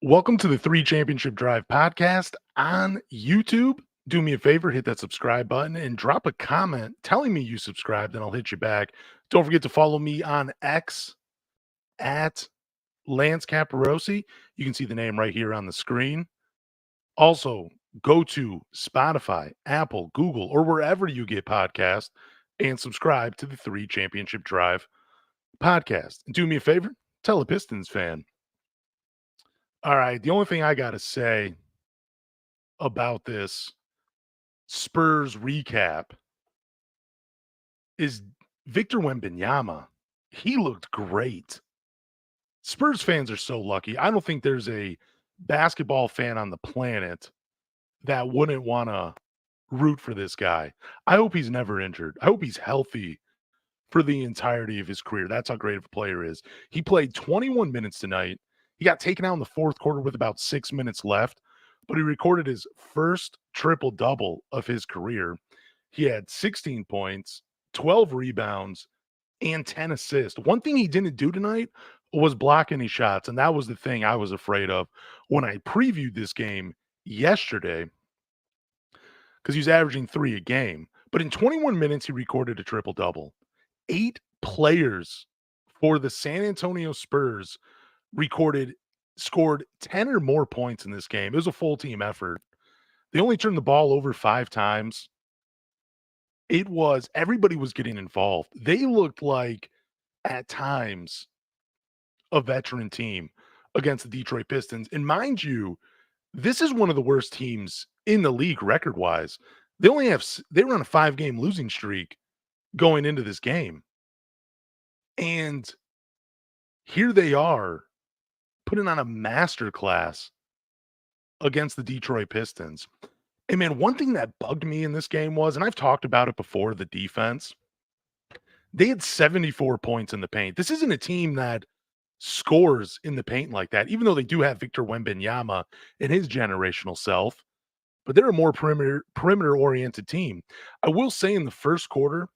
Welcome to the Three Championship Drive podcast on YouTube. Do me a favor, hit that subscribe button and drop a comment telling me you subscribed, and I'll hit you back. Don't forget to follow me on X at Lance Caporossi. You can see the name right here on the screen. Also, go to Spotify, Apple, Google, or wherever you get podcasts and subscribe to the Three Championship Drive podcast. And do me a favor, tell a Pistons fan. All right, the only thing I got to say about this Spurs recap is Victor Wembanyama. He looked great. Spurs fans are so lucky. I don't think there's a basketball fan on the planet that wouldn't want to root for this guy. I hope he's never injured. I hope he's healthy for the entirety of his career. That's how great of a player is. He played 21 minutes tonight. He got taken out in the fourth quarter with about 6 minutes left, but he recorded his first triple-double of his career. He had 16 points, 12 rebounds, and 10 assists. One thing he didn't do tonight was block any shots, and that was the thing I was afraid of when I previewed this game yesterday because he was averaging 3 a game. But in 21 minutes, he recorded a triple-double. 8 players for the San Antonio Spurs scored 10 or more points in this game. It was a full team effort. They only turned the ball over 5 times. Everybody was getting involved. They looked like, at times, a veteran team against the Detroit Pistons. And mind you, this is one of the worst teams in the league record-wise. They were on a 5-game losing streak going into this game. And here they are putting on a masterclass against the Detroit Pistons. And man, one thing that bugged me in this game was, and I've talked about it before, the defense. They had 74 points in the paint. This isn't a team that scores in the paint like that, even though they do have Victor Wembanyama and his generational self, but they're a more perimeter-oriented team. I will say in the first quarter,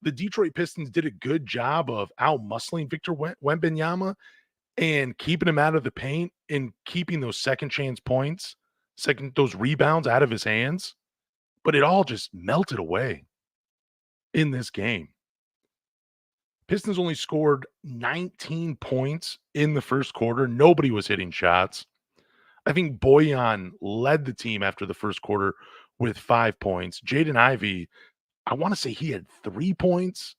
the Detroit Pistons did a good job of out-muscling Victor Wembanyama and keeping him out of the paint and keeping those second chance points, those rebounds out of his hands. But it all just melted away in this game. Pistons only scored 19 points in the first quarter. Nobody was hitting shots. I think Bojan led the team after the first quarter with 5 points. Jaden Ivey, I want to say he had 3 points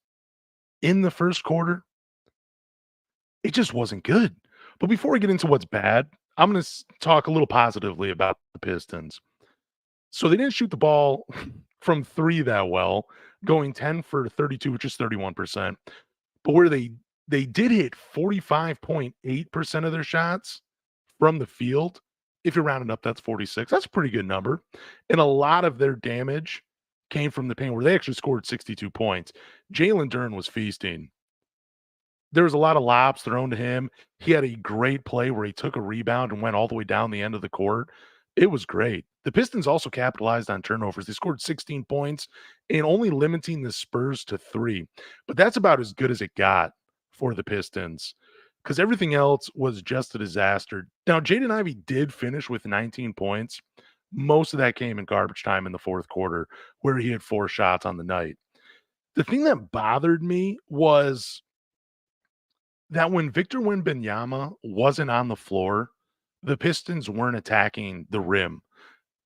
in the first quarter. It just wasn't good. But before we get into what's bad, I'm going to talk a little positively about the Pistons. So they didn't shoot the ball from 3 that well, going 10 for 32, which is 31%. But where they did hit 45.8% of their shots from the field. If you're rounding up, that's 46. That's a pretty good number. And a lot of their damage came from the paint, where they actually scored 62 points. Jalen Duren was feasting. There was a lot of lobs thrown to him. He had a great play where he took a rebound and went all the way down the end of the court. It was great. The Pistons also capitalized on turnovers. They scored 16 points and only limiting the Spurs to 3. But that's about as good as it got for the Pistons, because everything else was just a disaster. Now, Jaden Ivey did finish with 19 points. Most of that came in garbage time in the fourth quarter, where he had 4 shots on the night. The thing that bothered me was that when Victor Wembanyama wasn't on the floor, the Pistons weren't attacking the rim.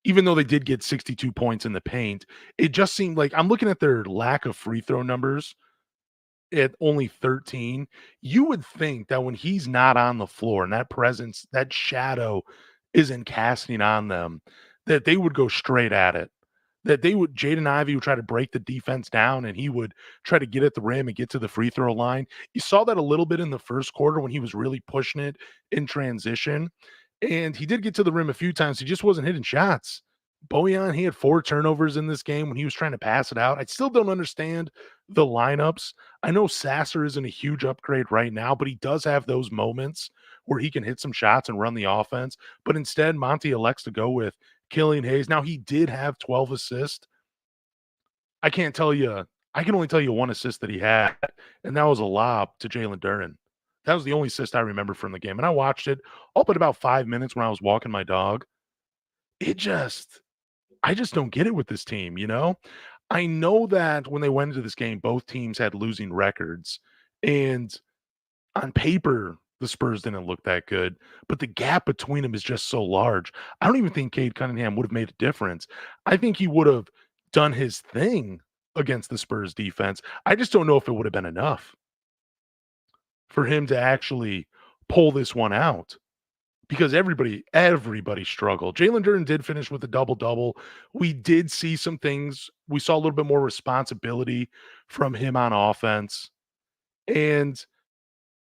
Even though they did get 62 points in the paint, it just seemed like, I'm looking at their lack of free throw numbers at only 13. You would think that when he's not on the floor and that presence, that shadow isn't casting on them, that they would go straight at it. That Jaden Ivey would try to break the defense down, and he would try to get at the rim and get to the free throw line. You saw that a little bit in the first quarter when he was really pushing it in transition. And he did get to the rim a few times. He just wasn't hitting shots. Bojan, he had 4 turnovers in this game when he was trying to pass it out. I still don't understand the lineups. I know Sasser isn't a huge upgrade right now, but he does have those moments where he can hit some shots and run the offense. But instead, Monty elects to go with Killian Hayes. Now, he did have 12 assists. I can only tell you 1 assist that he had, and that was a lob to Jalen Duren. That was the only assist I remember from the game, and I watched it all but about 5 minutes when I was walking my dog. It just I just don't get it with this team, you know? I know that when they went into this game, both teams had losing records, and on paper, the Spurs didn't look that good, but the gap between them is just so large. I don't even think Cade Cunningham would have made a difference. I think he would have done his thing against the Spurs defense. I just don't know if it would have been enough for him to actually pull this one out because everybody struggled. Jalen Duren did finish with a double-double. We did see some things. We saw a little bit more responsibility from him on offense. And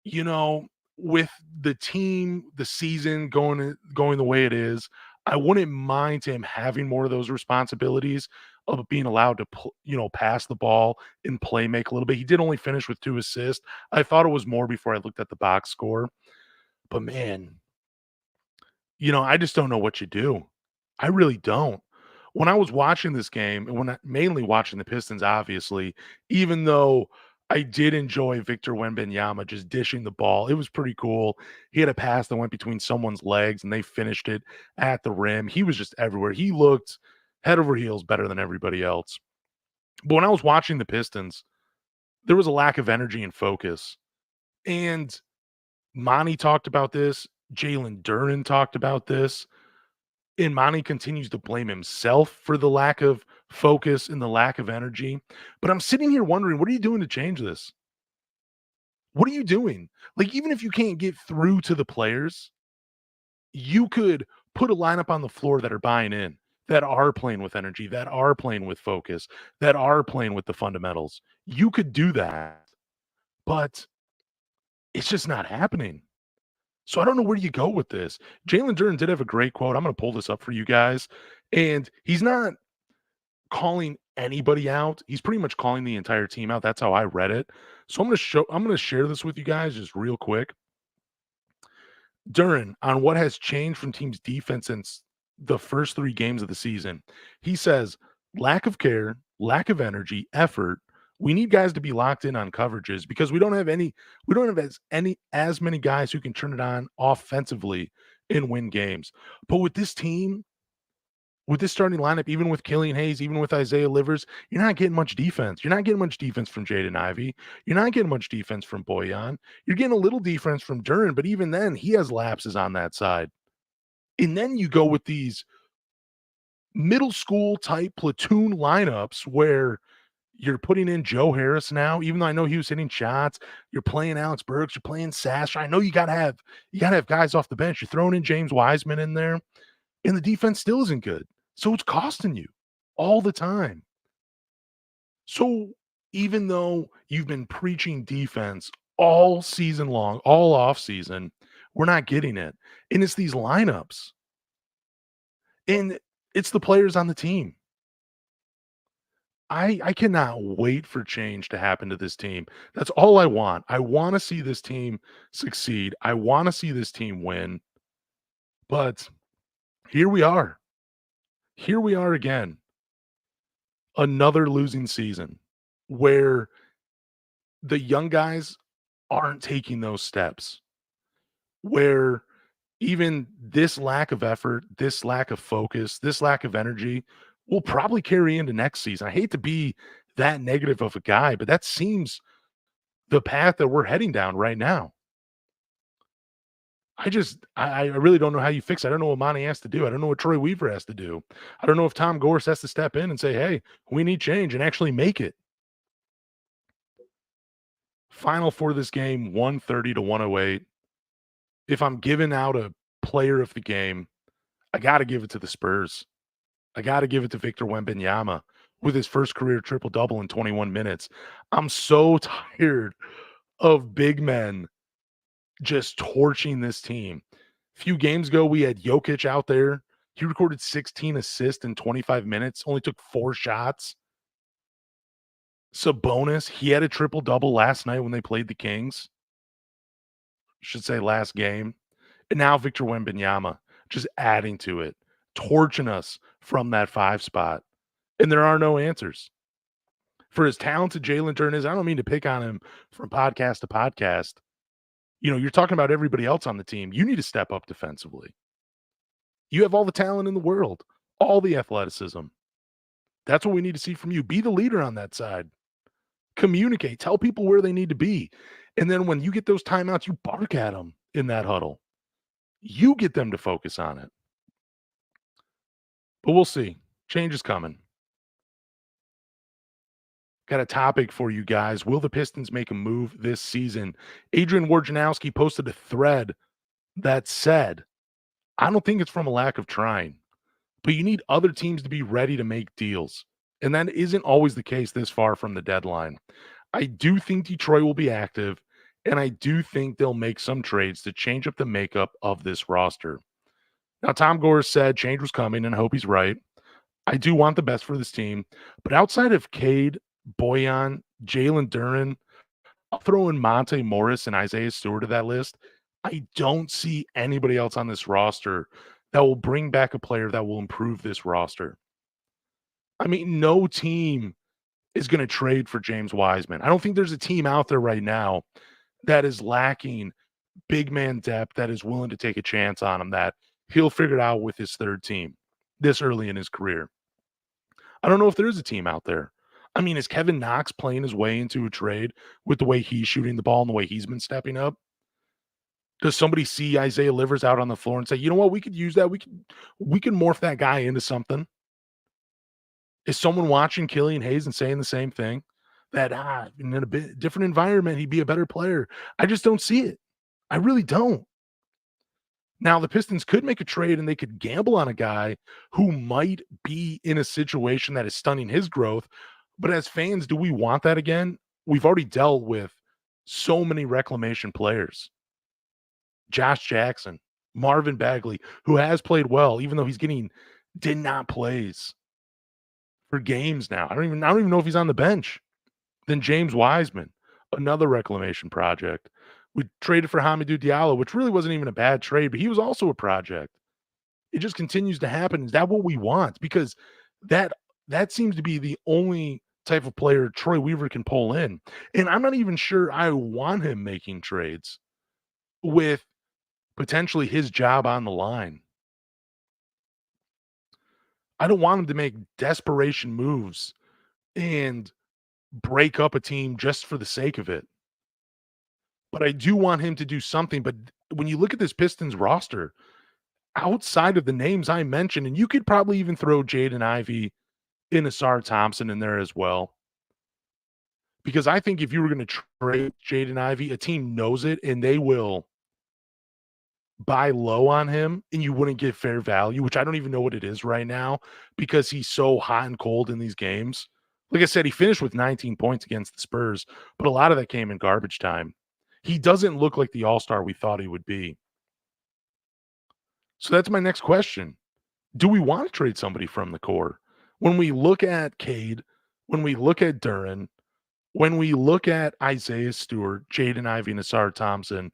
you know, with the team, the season going the way it is, I wouldn't mind him having more of those responsibilities of being allowed to pass the ball and play make a little bit. He did only finish with 2 assists. I thought it was more before I looked at the box score. But man, I just don't know what you do. I really don't. When I was watching this game, and mainly watching the Pistons, obviously, even though I did enjoy Victor Wembanyama just dishing the ball, it was pretty cool. He had a pass that went between someone's legs, and they finished it at the rim. He was just everywhere. He looked head over heels better than everybody else. But when I was watching the Pistons, there was a lack of energy and focus. And Monty talked about this. Jalen Duren talked about this. And Monty continues to blame himself for the lack of focus and the lack of energy. But I'm sitting here wondering, what are you doing to change this? What are you doing? Like, even if you can't get through to the players, you could put a lineup on the floor that are buying in, that are playing with energy, that are playing with focus, that are playing with the fundamentals. You could do that, but it's just not happening. So I don't know where you go with this. Jalen Duren did have a great quote. I'm going to pull this up for you guys. And he's not calling anybody out. He's pretty much calling the entire team out. That's how I read it. So I'm going to share this with you guys just real quick. Duren on what has changed from team's defense since the first 3 games of the season. He says, lack of care, lack of energy, effort. We need guys to be locked in on coverages because we don't have as many guys who can turn it on offensively and win games. But with this team, with this starting lineup, even with Killian Hayes, even with Isaiah Livers, you're not getting much defense. You're not getting much defense from Jaden Ivey. You're not getting much defense from Boyan. You're getting a little defense from Duren, but even then, he has lapses on that side. And then you go with these middle school type platoon lineups where you're putting in Joe Harris now, even though I know he was hitting shots. You're playing Alex Burks. You're playing Sasha. I know you gotta have guys off the bench. You're throwing in James Wiseman in there, and the defense still isn't good. So it's costing you all the time. So even though you've been preaching defense all season long, all off season, we're not getting it. And it's these lineups. And it's the players on the team. I cannot wait for change to happen to this team. That's all I want. I want to see this team succeed. I want to see this team win. But here we are. Here we are again. Another losing season where the young guys aren't taking those steps, where even this lack of effort, this lack of focus, this lack of energy will probably carry into next season. I hate to be that negative of a guy, but that seems the path that we're heading down right now. I really don't know how you fix it. I don't know what Monty has to do. I don't know what Troy Weaver has to do. I don't know if Tom Gorse has to step in and say, hey, we need change and actually make it. Final for this game, 130 to 108. If I'm giving out a player of the game, I got to give it to the Spurs. I got to give it to Victor Wembanyama with his first career triple double in 21 minutes. I'm so tired of big men just torching this team. A few games ago, we had Jokic out there. He recorded 16 assists in 25 minutes, only took 4 shots. Sabonis, he had a triple double last night when they played the Kings. Should say last game. And now Victor Wembanyama just adding to it, torching us from that 5 spot. And there are no answers. For as talented Jalen Duren is, I don't mean to pick on him from podcast to podcast. You're talking about everybody else on the team. You need to step up defensively. You have all the talent in the world, all the athleticism. That's what we need to see from you. Be the leader on that side. Communicate, tell people where they need to be. And then when you get those timeouts, you bark at them in that huddle. You get them to focus on it. But we'll see. Change is coming. Got a topic for you guys. Will the Pistons make a move this season? Adrian Wojnarowski posted a thread that said, I don't think it's from a lack of trying, but you need other teams to be ready to make deals. And that isn't always the case this far from the deadline. I do think Detroit will be active, and I do think they'll make some trades to change up the makeup of this roster. Now, Tom Gore said change was coming, and I hope he's right. I do want the best for this team, but outside of Cade, Boyan, Jalen Duren, I'll throw in Monte Morris and Isaiah Stewart to that list. I don't see anybody else on this roster that will bring back a player that will improve this roster. I mean, no team is going to trade for James Wiseman. I don't think there's a team out there right now that is lacking big man depth that is willing to take a chance on him, that he'll figure it out with his third team this early in his career. I don't know if there is a team out there. I mean, is Kevin Knox playing his way into a trade with the way he's shooting the ball and the way he's been stepping up? Does somebody see Isaiah Livers out on the floor and say, you know what, we could use that. We can morph that guy into something. Is someone watching Killian Hayes and saying the same thing? That in a bit different environment, he'd be a better player. I just don't see it. I really don't. Now, the Pistons could make a trade and they could gamble on a guy who might be in a situation that is stunning his growth. But as fans, do we want that again? We've already dealt with so many reclamation players. Josh Jackson, Marvin Bagley, who has played well, even though he's getting did not plays for games now. I don't even know if he's on the bench. Then James Wiseman, another reclamation project. We traded for Hamidou Diallo, which really wasn't even a bad trade, but he was also a project. It just continues to happen. Is that what we want? Because that seems to be the only type of player Troy Weaver can pull in. And I'm not even sure I want him making trades with potentially his job on the line. I don't want him to make desperation moves and break up a team just for the sake of it. But I do want him to do something. But when you look at this Pistons roster, outside of the names I mentioned, and you could probably even throw Jaden Ivey and Asar Thompson in there as well. Because I think if you were going to trade Jaden Ivey, a team knows it and they will buy low on him and you wouldn't get fair value, which I don't even know what it is right now because he's so hot and cold in these games. Like I said, he finished with 19 points against the Spurs, but a lot of that came in garbage time. He doesn't look like the all-star we thought he would be. So that's my next question. Do we want to trade somebody from the core? When we look at Cade, when we look at Duren, when we look at Isaiah Stewart, Jaden Ivey, and Asar Thompson,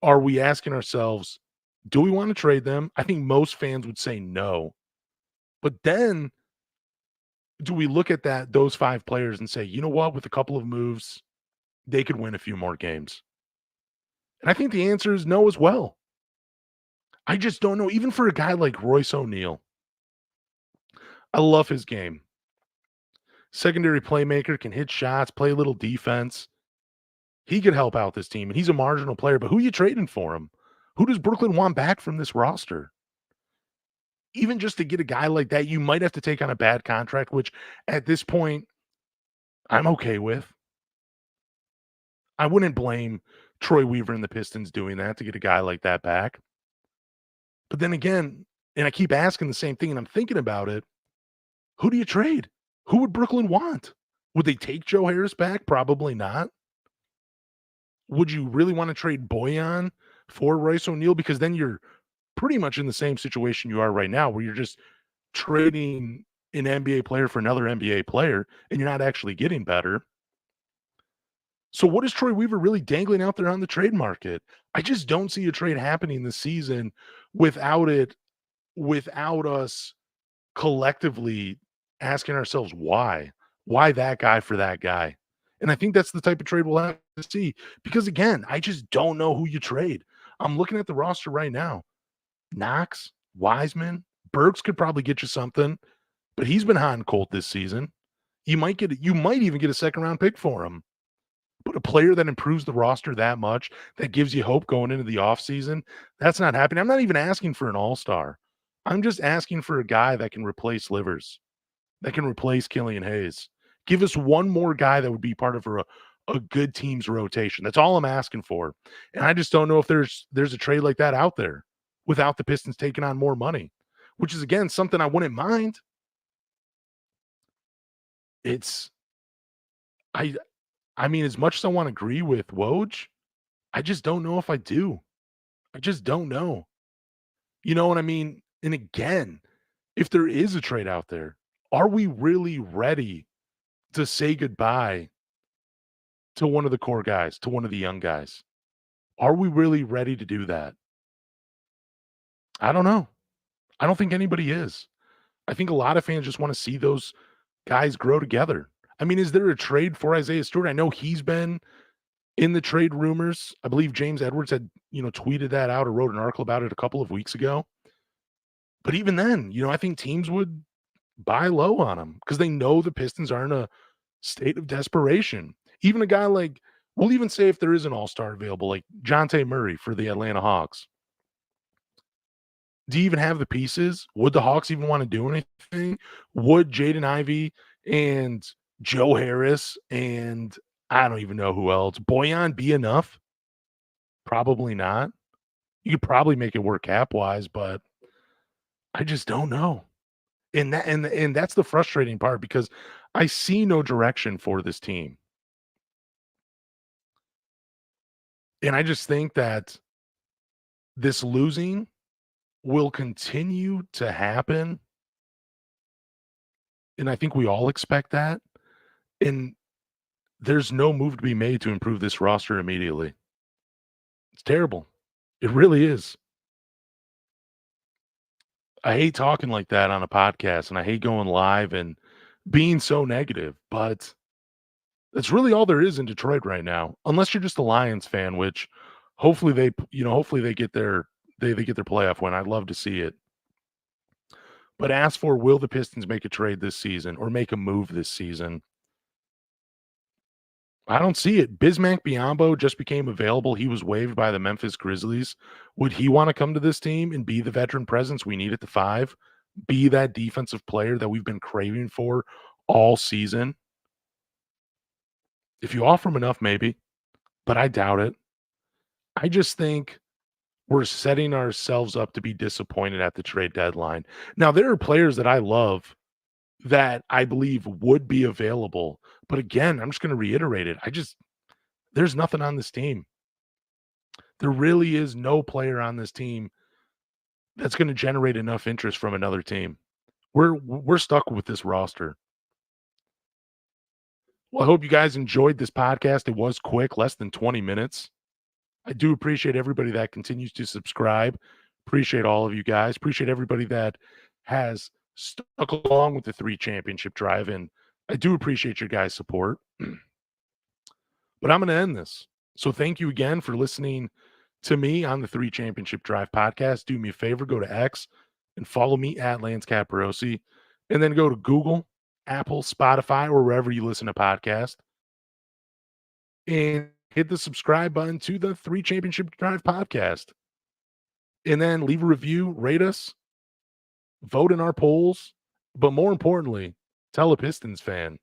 are we asking ourselves, do we want to trade them? I think most fans would say no. But then do we look at those five players and say, you know what, with a couple of moves, they could win a few more games? And I think the answer is no as well. I just don't know. Even for a guy like Royce O'Neal, I love his game. Secondary playmaker, can hit shots, play a little defense. He could help out this team, and he's a marginal player, but who are you trading for him? Who does Brooklyn want back from this roster? Even just to get a guy like that, you might have to take on a bad contract, which at this point, I'm okay with. I wouldn't blame Troy Weaver and the Pistons doing that to get a guy like that back. But then again, and I keep asking the same thing, and I'm thinking about it, who do you trade? Who would Brooklyn want? Would they take Joe Harris back? Probably not. Would you really want to trade Boyan for Royce O'Neal? Because then you're pretty much in the same situation you are right now, where you're just trading an NBA player for another NBA player, and you're not actually getting better. So what is Troy Weaver really dangling out there on the trade market? I just don't see a trade happening this season without us collectively asking ourselves why that guy for that guy. And I think that's the type of trade we'll have to see because, again, I just don't know who you trade. I'm looking at the roster right now. Knox, Wiseman, Burks could probably get you something, but he's been hot and cold this season. You might even get a second round pick for him. But a player that improves the roster that much, that gives you hope going into the offseason, that's not happening. I'm not even asking for an all-star. I'm just asking for a guy that can replace Livers, that can replace Killian Hayes. Give us one more guy that would be part of a good team's rotation. That's all I'm asking for. And I just don't know if there's a trade like that out there without the Pistons taking on more money, which is again something I wouldn't mind. It's I I mean, as much as I want to agree with Woj, I just don't know if I do. I just don't know. You know what I mean? And again, if there is a trade out there, are we really ready to say goodbye to one of the core guys, to one of the young guys? Are we really ready to do that? I don't know. I don't think anybody is. I think a lot of fans just want to see those guys grow together. I mean, is there a trade for Isaiah Stewart? I know he's been in the trade rumors. I believe James Edwards had, tweeted that out or wrote an article about it a couple of weeks ago. But even then, I think teams would buy low on him because they know the Pistons are in a state of desperation. Even a guy like, we'll even say if there is an all-star available, like Jonte Murray for the Atlanta Hawks. Do you even have the pieces? Would the Hawks even want to do anything? Would Jaden Ivey and Joe Harris and I don't even know who else, Boyan be enough? Probably not. You could probably make it work cap-wise, but I just don't know. And that's the frustrating part because I see no direction for this team. And I just think that this losing will continue to happen. And I think we all expect that. And there's no move to be made to improve this roster immediately. It's terrible. It really is. I hate talking like that on a podcast and I hate going live and being so negative, but that's really all there is in Detroit right now. Unless you're just a Lions fan, which hopefully hopefully they get they get their playoff win. I'd love to see it. But as for will the Pistons make a trade this season or make a move this season? I don't see it. Bismack Biyombo just became available. He was waived by the Memphis Grizzlies. Would he want to come to this team and be the veteran presence we need at the 5? Be that defensive player that we've been craving for all season? If you offer him enough, maybe, but I doubt it. I just think we're setting ourselves up to be disappointed at the trade deadline. Now, there are players that I love that I believe would be available. But again, I'm just going to reiterate it. There's nothing on this team. There really is no player on this team that's going to generate enough interest from another team. We're stuck with this roster. Well, I hope you guys enjoyed this podcast. It was quick, less than 20 minutes. I do appreciate everybody that continues to subscribe. Appreciate all of you guys. Appreciate everybody that has stuck along with the 3 championship drive. And I do appreciate your guys' support. But I'm going to end this. So thank you again for listening to me on the 3 championship drive podcast. Do me a favor, go to X and follow me at Lance Caporossi. And then go to Google, Apple, Spotify, or wherever you listen to podcasts. And hit the subscribe button to the 3 Championship Drive podcast. And then leave a review, rate us, vote in our polls, but more importantly, tell a Pistons fan